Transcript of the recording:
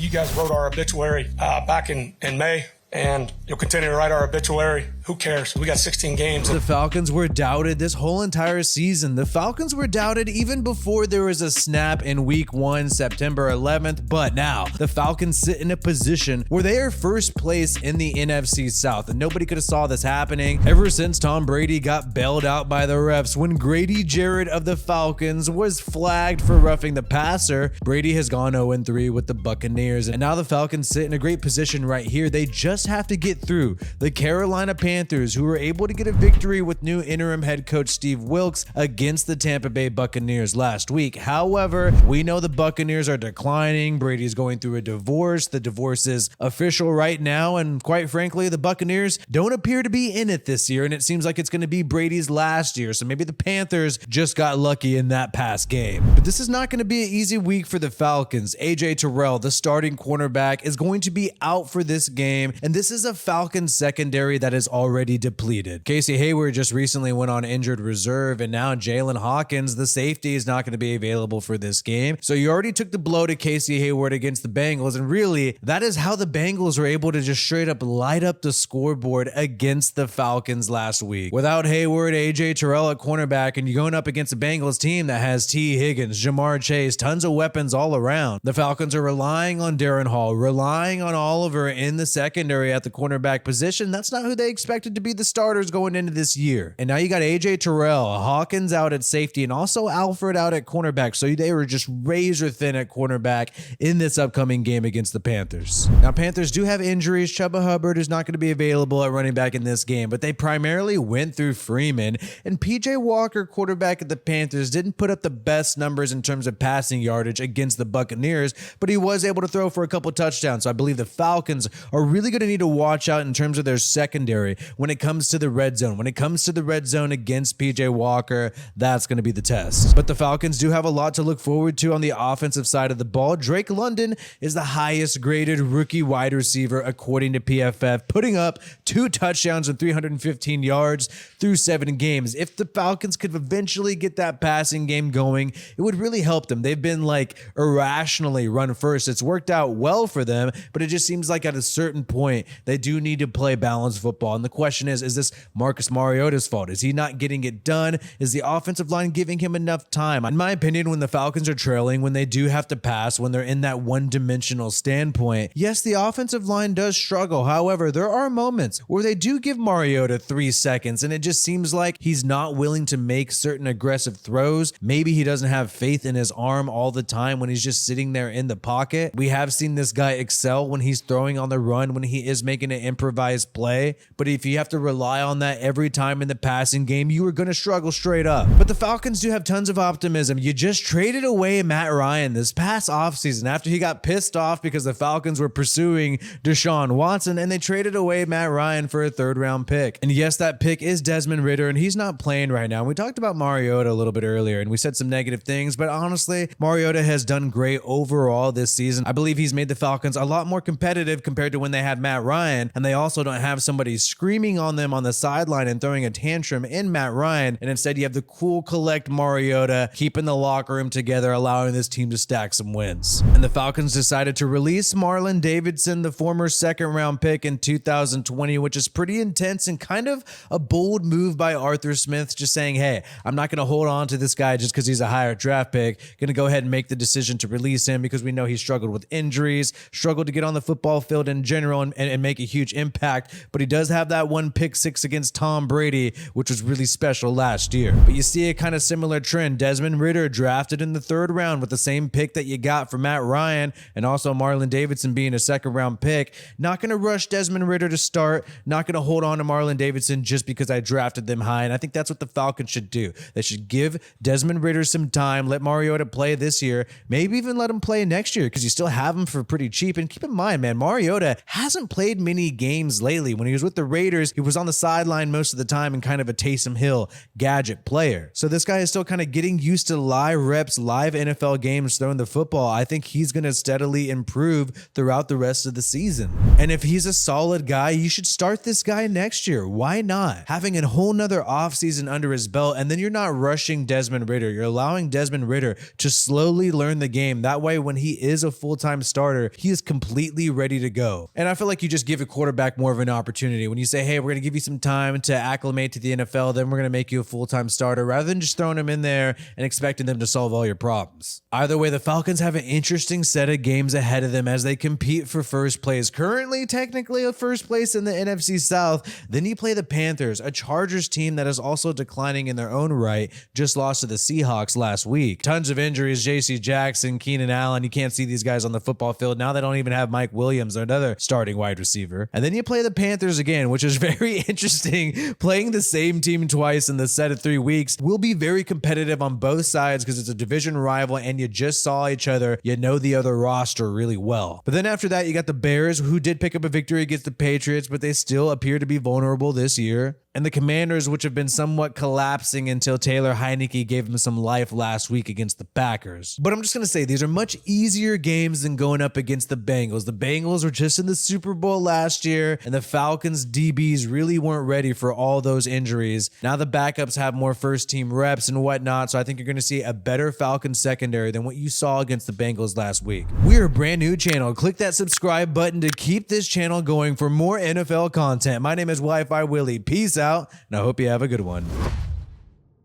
You guys wrote our obituary back in May, and you'll continue to write our obituary. Who cares? We got 16 games. The Falcons were doubted this whole entire season. The Falcons were doubted even before there was a snap in week 1, September 11th. But now the Falcons sit in a position where they are first place in the NFC South, and nobody could have saw this happening ever since Tom Brady got bailed out by the refs. When Grady Jarrett of the Falcons was flagged for roughing the passer, Brady has gone 0-3 with the Buccaneers, and now the Falcons sit in a great position right here. They just have to get through the Carolina Panthers, who were able to get a victory with new interim head coach Steve Wilks against the Tampa Bay Buccaneers last week. However, we know the Buccaneers are declining. Brady's going through a divorce. The divorce is official right now, and quite frankly, the Buccaneers don't appear to be in it this year, and it seems like it's going to be Brady's last year. So maybe the Panthers just got lucky in that past game. But this is not going to be an easy week for the Falcons. AJ Terrell, the starting cornerback, is going to be out for this game, and this is a Falcons secondary that is already depleted. Casey Hayward just recently went on injured reserve, and now Jalen Hawkins, the safety, is not going to be available for this game. So you already took the blow to Casey Hayward against the Bengals, and really, that is how the Bengals were able to just straight up light up the scoreboard against the Falcons last week. Without Hayward, AJ Terrell at cornerback, and you're going up against a Bengals team that has T. Higgins, Jamar Chase, tons of weapons all around. The Falcons are relying on Darren Hall, relying on Oliver in the secondary at the cornerback position. That's not who they expected to be the starters going into this year. And now you got AJ Terrell, Hawkins out at safety, and also Alfred out at cornerback. So they were just razor thin at cornerback in this upcoming game against the Panthers. Now, Panthers do have injuries. Chuba Hubbard is not going to be available at running back in this game, but they primarily went through Freeman, and PJ Walker, quarterback of the Panthers, didn't put up the best numbers in terms of passing yardage against the Buccaneers, but he was able to throw for a couple touchdowns. So I believe the Falcons are really going to need to watch out in terms of their secondary when it comes to the red zone. When it comes to the red zone against PJ Walker, that's going to be the test. But the Falcons do have a lot to look forward to on the offensive side of the ball. Drake London is the highest graded rookie wide receiver according to PFF, putting up 2 touchdowns and 315 yards through 7 games. If the Falcons could eventually get that passing game going, it would really help them. They've been like irrationally run first. It's worked out well for them, but it just seems like at a certain point, they do need to play balanced football. And the question is this Marcus Mariota's fault? Is he not getting it done? Is the offensive line giving him enough time? In my opinion, when the Falcons are trailing, when they do have to pass, when they're in that one-dimensional standpoint, yes, the offensive line does struggle. However, there are moments where they do give Mariota 3 seconds, and it just seems like he's not willing to make certain aggressive throws. Maybe he doesn't have faith in his arm all the time when he's just sitting there in the pocket. We have seen this guy excel when he's throwing on the run, when he is making an improvised play. But if you have to rely on that every time in the passing game, you are going to struggle straight up. But the Falcons do have tons of optimism. You just traded away Matt Ryan this past offseason after he got pissed off because the Falcons were pursuing Deshaun Watson, and they traded away Matt Ryan for a 3rd-round pick. And yes, that pick is Desmond Ridder, and he's not playing right now. We talked about Mariota a little bit earlier, and we said some negative things, but honestly, Mariota has done great overall this season. I believe he's made the Falcons a lot more competitive compared to when they had Matt Ryan, and they also don't have somebody screaming on them on the sideline and throwing a tantrum in Matt Ryan, and instead you have the cool collect Mariota keeping the locker room together, allowing this team to stack some wins. And the Falcons decided to release Marlon Davidson, the former 2nd-round pick in 2020, which is pretty intense and kind of a bold move by Arthur Smith, just saying, hey, I'm not going to hold on to this guy just because he's a higher draft pick. Going to go ahead and make the decision to release him because we know he struggled with injuries, struggled to get on the football field in general and make a huge impact, but he does have that one pick 6 against Tom Brady, which was really special last year. But you see a kind of similar trend. Desmond Ridder drafted in the 3rd round with the same pick that you got for Matt Ryan, and also Marlon Davidson being a 2nd-round pick. Not going to rush Desmond Ridder to start, not going to hold on to Marlon Davidson just because I drafted them high, and I think that's what the Falcons should do. They should give Desmond Ridder some time, let Mariota play this year, maybe even let him play next year because you still have him for pretty cheap. And keep in mind, man, Mariota hasn't played many games lately. When he was with the Raiders, he was on the sideline most of the time and kind of a Taysom Hill gadget player. So this guy is still kind of getting used to live reps, live NFL games throwing the football. I think he's going to steadily improve throughout the rest of the season. And if he's a solid guy, you should start this guy next year. Why not? Having a whole nother offseason under his belt, and then you're not rushing Desmond Ridder. You're allowing Desmond Ridder to slowly learn the game. That way, when he is a full-time starter, he is completely ready to go. And I feel like you just give a quarterback more of an opportunity. When you say, hey, we're going to give you some time to acclimate to the NFL, then we're going to make you a full-time starter, rather than just throwing him in there and expecting them to solve all your problems. Either way, the Falcons have an interesting set of games ahead of them as they compete for first place. Currently, technically, a first place in the NFC South. Then you play the Panthers, a Chargers team that is also declining in their own right, just lost to the Seahawks last week. Tons of injuries, J.C. Jackson, Keenan Allen. You can't see these guys on the football field. Now they don't even have Mike Williams, another starting wide receiver. And then you play the Panthers again, which is very interesting. Playing the same team twice in the set of 3 weeks will be very competitive on both sides because it's a division rival and you just saw each other. You know the other roster really well. But then after that, you got the Bears, who did pick up a victory against the Patriots, but they still appear to be vulnerable this year. And the Commanders, which have been somewhat collapsing until Taylor Heineke gave them some life last week against the Packers. But I'm just going to say, these are much easier games than going up against the Bengals. The Bengals were just in the Super Bowl last year, and the Falcons DBs really weren't ready for all those injuries. Now the backups have more first-team reps and whatnot, so I think you're going to see a better Falcons secondary than what you saw against the Bengals last week. We're a brand new channel. Click that subscribe button to keep this channel going for more NFL content. My name is Wi-Fi Willie. Peace out, and I hope you have a good one.